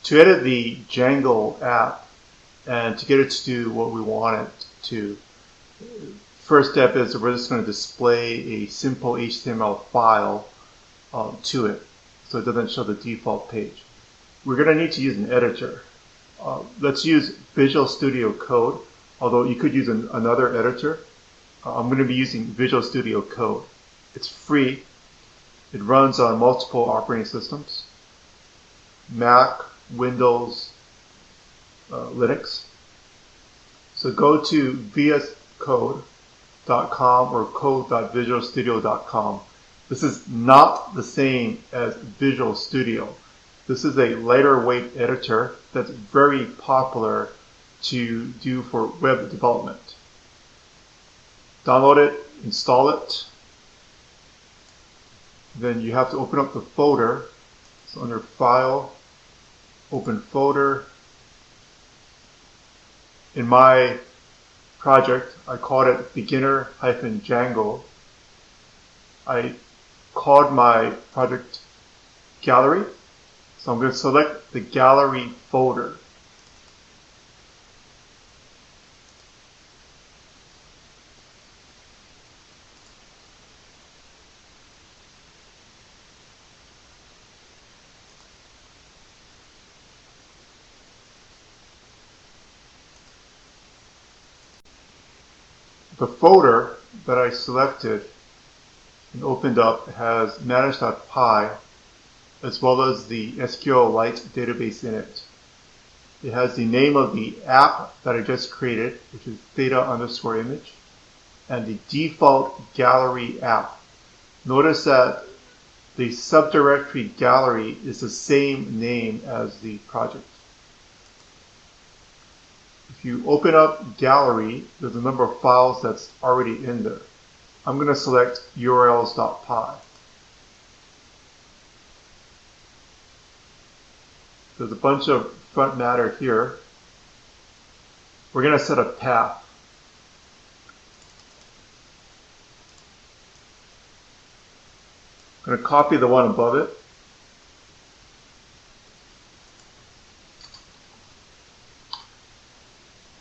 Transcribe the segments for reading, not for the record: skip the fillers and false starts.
To edit the Django app and to get it to do what we want it to, first step is we're just going to display a simple HTML file to it so it doesn't show the default page. We're going to need to use an editor. Let's use Visual Studio Code, although you could use another editor. I'm going to be using Visual Studio Code. It's free. It runs on multiple operating systems: Mac, Windows, Linux. So go to vscode.com or code.visualstudio.com. This is not the same as Visual Studio. This is a lighter weight editor that's very popular to do for web development. Download it, install it. Then you have to open up the folder. So under File, Open Folder. In my project, I called it beginner-django. I called my project gallery. So I'm going to select the gallery folder. The folder that I selected and opened up has manage.py as well as the SQLite database in it. It has the name of the app that I just created, which is theta_image, and the default gallery app. Notice that the subdirectory gallery is the same name as the project. If you open up gallery, there's a number of files that's already in there. I'm going to select urls.py. There's a bunch of front matter here. We're going to set a path. I'm going to copy the one above it.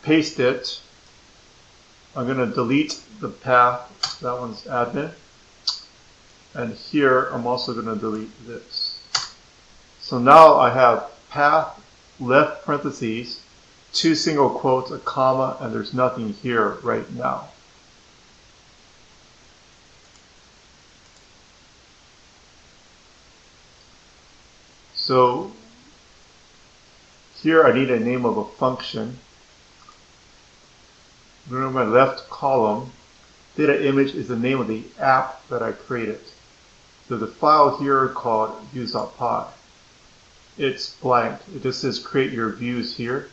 Paste it. I'm going to delete the path. That one's admin. And here I'm also going to delete this. So now I have path, left parentheses, 2 single quotes, a comma, and there's nothing here right now. So here I need a name of a function. Remember my left column, data image is the name of the app that I created. There's a file here called views.py. It's blank. It just says create your views here.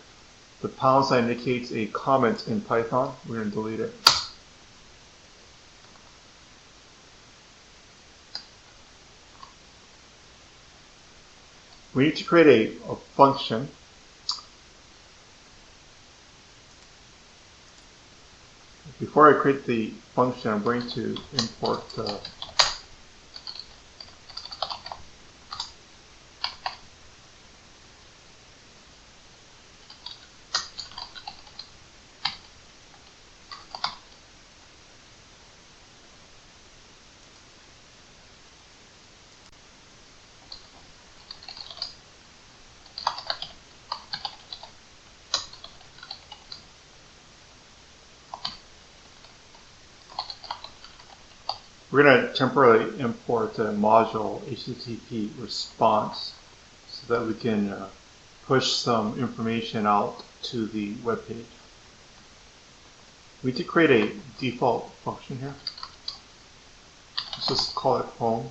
The pound sign indicates a comment in Python. We're going to delete it. We need to create a function. Before I create the function, I'm going to import We're going to temporarily import a module HTTP response so that we can push some information out to the web page. We need to create a default function here. Let's just call it home.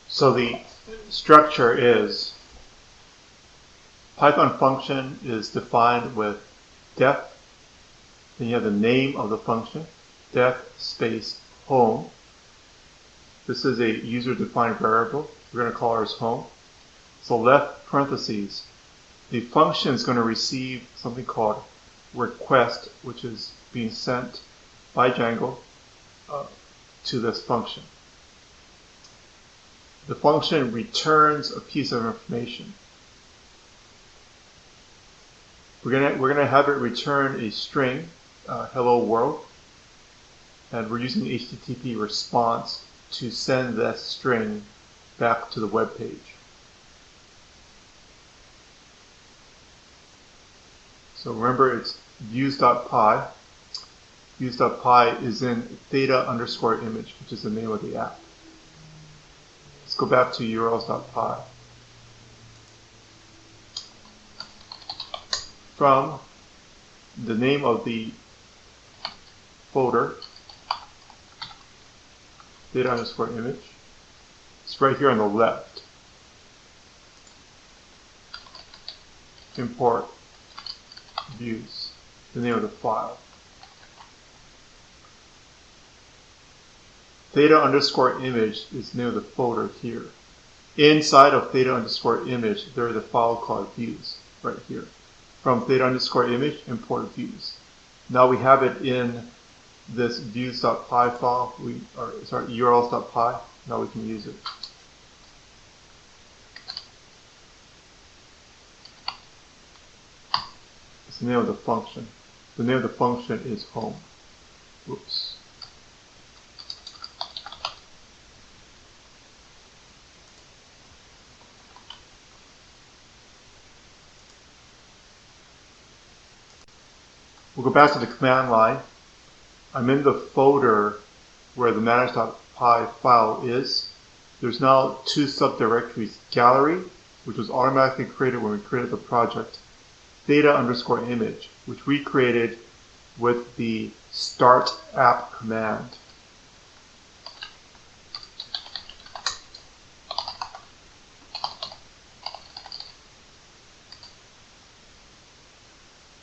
So the structure is Python function is defined with def, then you have the name of the function, def space home. This is a user-defined variable. We're going to call ours home. So left parentheses. The function is going to receive something called request, which is being sent by Django to this function. The function returns a piece of information. We're gonna have it return a string, hello world, and we're using HTTP response to send that string back to the web page. So remember, it's views.py. Views.py is in theta_image, which is the name of the app. Let's go back to urls.py. From the name of the folder, theta_image, it's right here on the left. Import views, the name of the file. Theta_image is the name of the folder here. Inside of theta_image, there is a file called views right here. From theta_image, import views. Now we have it in this views.py file, urls.py. Now we can use it. It's the name of the function. The name of the function is home. Oops. We'll go back to the command line. I'm in the folder where the manage.py file is. There's now two subdirectories, gallery, which was automatically created when we created the project, theta_image, which we created with the start app command.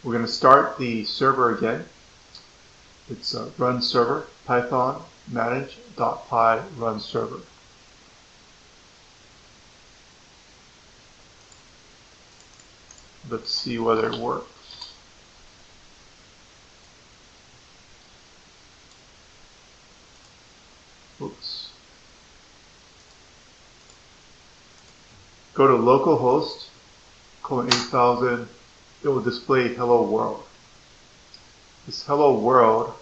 We're going to start the server again. It's run server, python manage.py run server. Let's see whether it works. Oops. Go to localhost, :8000. It will display hello world. This hello world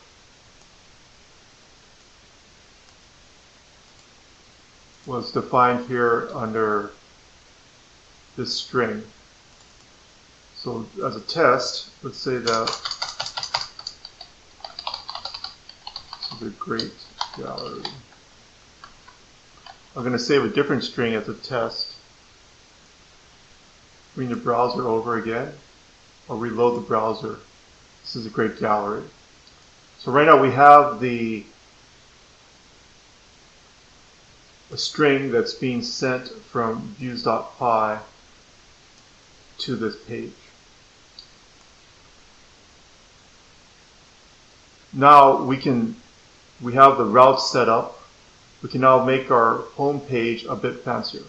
was defined here under this string. So as a test, let's say that this is a great gallery. I'm going to save a different string as a test. Bring the browser over again, or reload the browser. This is a great gallery. So right now we have a string that's being sent from views.py to this page. Now we have the route set up. We can now make our home page a bit fancier.